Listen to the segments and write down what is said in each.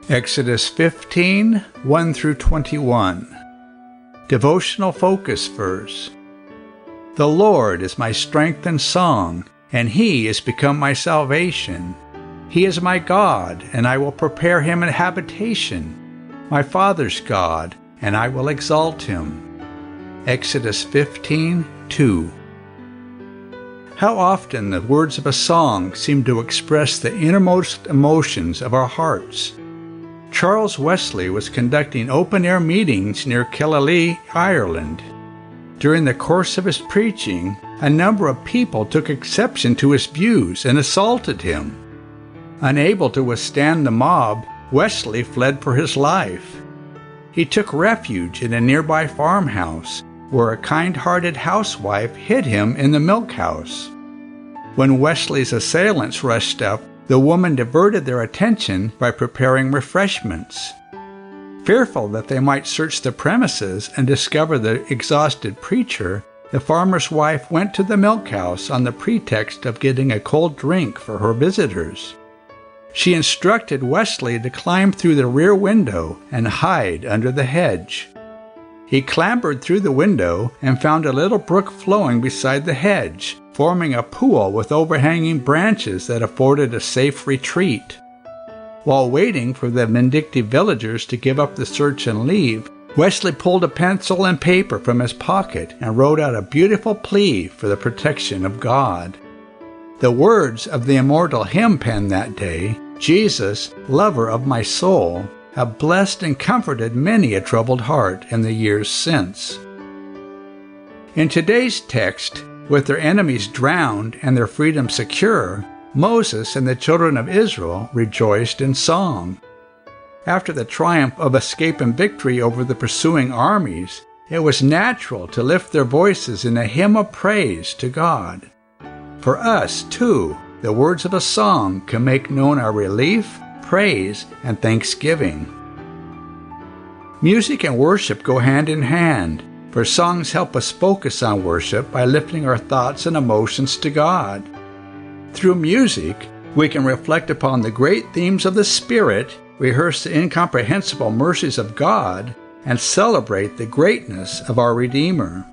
Exodus 15, 1 through 21. Devotional focus verse. The Lord is my strength and song, and He is become my salvation. He is my God, and I will prepare Him an habitation, my Father's God, and I will exalt Him. Exodus 15, 2. How often the words of a song seem to express the innermost emotions of our hearts. Charles Wesley was conducting open-air meetings near Killyleagh, Ireland. During the course of his preaching, a number of people took exception to his views and assaulted him. Unable to withstand the mob, Wesley fled for his life. He took refuge in a nearby farmhouse, where a kind-hearted housewife hid him in the milk house. When Wesley's assailants rushed up, the woman diverted their attention by preparing refreshments. Fearful that they might search the premises and discover the exhausted preacher, the farmer's wife went to the milk house on the pretext of getting a cold drink for her visitors. She instructed Wesley to climb through the rear window and hide under the hedge. He clambered through the window and found a little brook flowing beside the hedge, forming a pool with overhanging branches that afforded a safe retreat. While waiting for the vindictive villagers to give up the search and leave, Wesley pulled a pencil and paper from his pocket and wrote out a beautiful plea for the protection of God. The words of the immortal hymn penned that day, "Jesus, lover of my soul," have blessed and comforted many a troubled heart in the years since. In today's text, with their enemies drowned and their freedom secure, Moses and the children of Israel rejoiced in song. After the triumph of escape and victory over the pursuing armies, it was natural to lift their voices in a hymn of praise to God. For us, too, the words of a song can make known our relief, praise, and thanksgiving. Music and worship go hand in hand, for songs help us focus on worship by lifting our thoughts and emotions to God. Through music, we can reflect upon the great themes of the Spirit, rehearse the incomprehensible mercies of God, and celebrate the greatness of our Redeemer.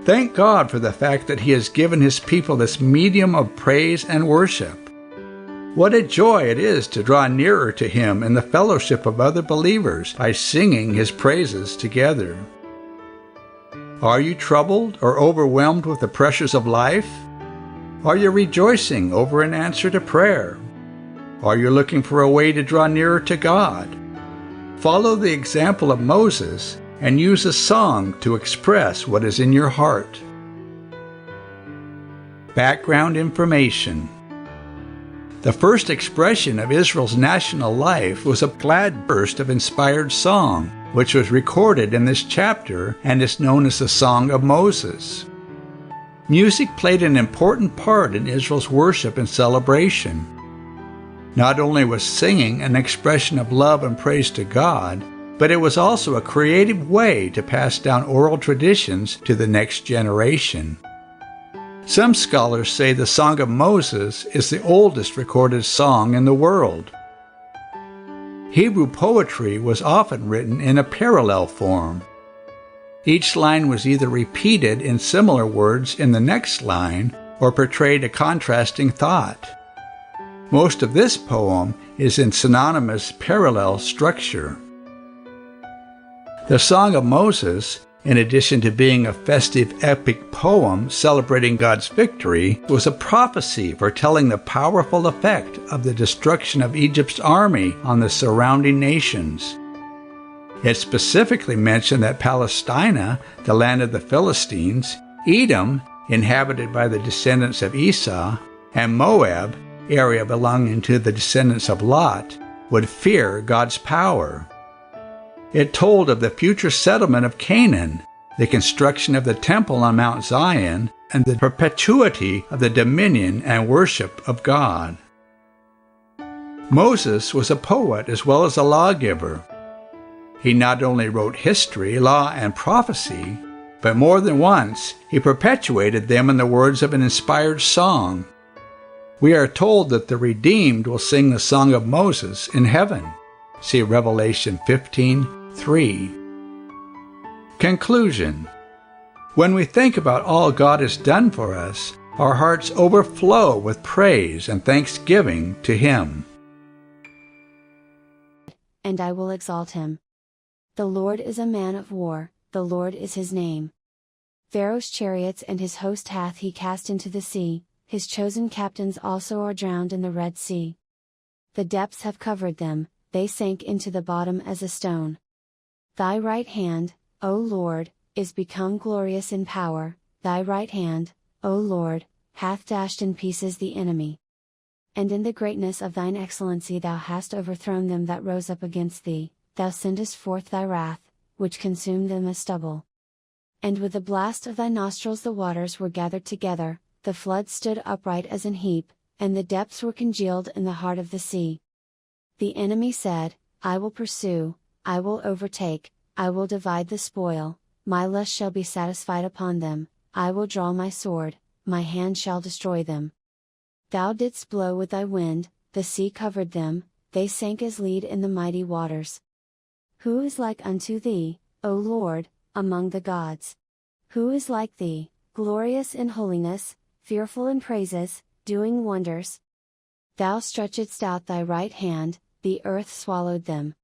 Thank God for the fact that He has given His people this medium of praise and worship. What a joy it is to draw nearer to Him in the fellowship of other believers by singing His praises together. Are you troubled or overwhelmed with the pressures of life? Are you rejoicing over an answer to prayer? Are you looking for a way to draw nearer to God? Follow the example of Moses and use a song to express what is in your heart. Background information. The first expression of Israel's national life was a glad burst of inspired song, which was recorded in this chapter and is known as the Song of Moses. Music played an important part in Israel's worship and celebration. Not only was singing an expression of love and praise to God, but it was also a creative way to pass down oral traditions to the next generation. Some scholars say the Song of Moses is the oldest recorded song in the world. Hebrew poetry was often written in a parallel form. Each line was either repeated in similar words in the next line or portrayed a contrasting thought. Most of this poem is in synonymous parallel structure. The Song of Moses, in addition to being a festive epic poem celebrating God's victory, was a prophecy foretelling the powerful effect of the destruction of Egypt's army on the surrounding nations. It specifically mentioned that Palestina, the land of the Philistines, Edom, inhabited by the descendants of Esau, and Moab, area belonging to the descendants of Lot, would fear God's power. It told of the future settlement of Canaan, the construction of the temple on Mount Zion, and the perpetuity of the dominion and worship of God. Moses was a poet as well as a lawgiver. He not only wrote history, law, and prophecy, but more than once he perpetuated them in the words of an inspired song. We are told that the redeemed will sing the song of Moses in heaven. See Revelation 15:3. Conclusion. When we think about all God has done for us, our hearts overflow with praise and thanksgiving to Him. And I will exalt him. The Lord is a man of war, the Lord is his name. Pharaoh's chariots and his host hath he cast into the sea, his chosen captains also are drowned in the Red Sea. The depths have covered them, they sank into the bottom as a stone. Thy right hand, O Lord, is become glorious in power, thy right hand, O Lord, hath dashed in pieces the enemy. And in the greatness of thine excellency thou hast overthrown them that rose up against thee, thou sendest forth thy wrath, which consumed them as stubble. And with the blast of thy nostrils the waters were gathered together, the flood stood upright as an heap, and the depths were congealed in the heart of the sea. The enemy said, I will pursue, I will overtake, I will divide the spoil, my lust shall be satisfied upon them, I will draw my sword, my hand shall destroy them. Thou didst blow with thy wind, the sea covered them, they sank as lead in the mighty waters. Who is like unto thee, O Lord, among the gods? Who is like thee, glorious in holiness, fearful in praises, doing wonders? Thou stretchedst out thy right hand, the earth swallowed them.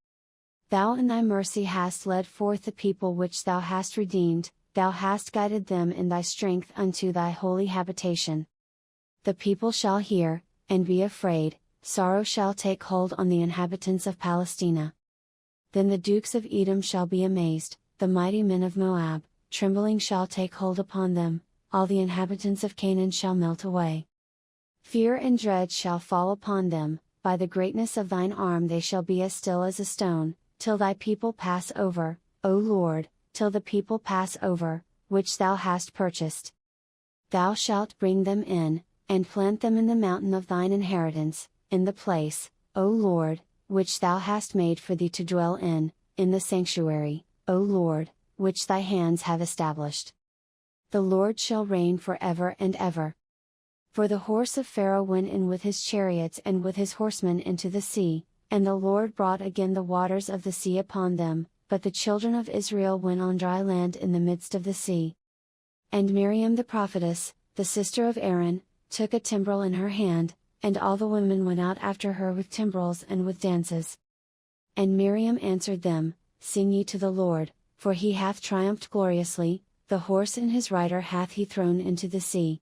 Thou in thy mercy hast led forth the people which thou hast redeemed, thou hast guided them in thy strength unto thy holy habitation. The people shall hear, and be afraid, sorrow shall take hold on the inhabitants of Palestina. Then the dukes of Edom shall be amazed, the mighty men of Moab, trembling shall take hold upon them, all the inhabitants of Canaan shall melt away. Fear and dread shall fall upon them, by the greatness of thine arm they shall be as still as a stone, till thy people pass over, O Lord, till the people pass over, which thou hast purchased. Thou shalt bring them in, and plant them in the mountain of thine inheritance, in the place, O Lord, which thou hast made for thee to dwell in the sanctuary, O Lord, which thy hands have established. The Lord shall reign for ever and ever. For the horse of Pharaoh went in with his chariots and with his horsemen into the sea, and the Lord brought again the waters of the sea upon them, but the children of Israel went on dry land in the midst of the sea. And Miriam the prophetess, the sister of Aaron, took a timbrel in her hand, and all the women went out after her with timbrels and with dances. And Miriam answered them, Sing ye to the Lord, for he hath triumphed gloriously, the horse and his rider hath he thrown into the sea.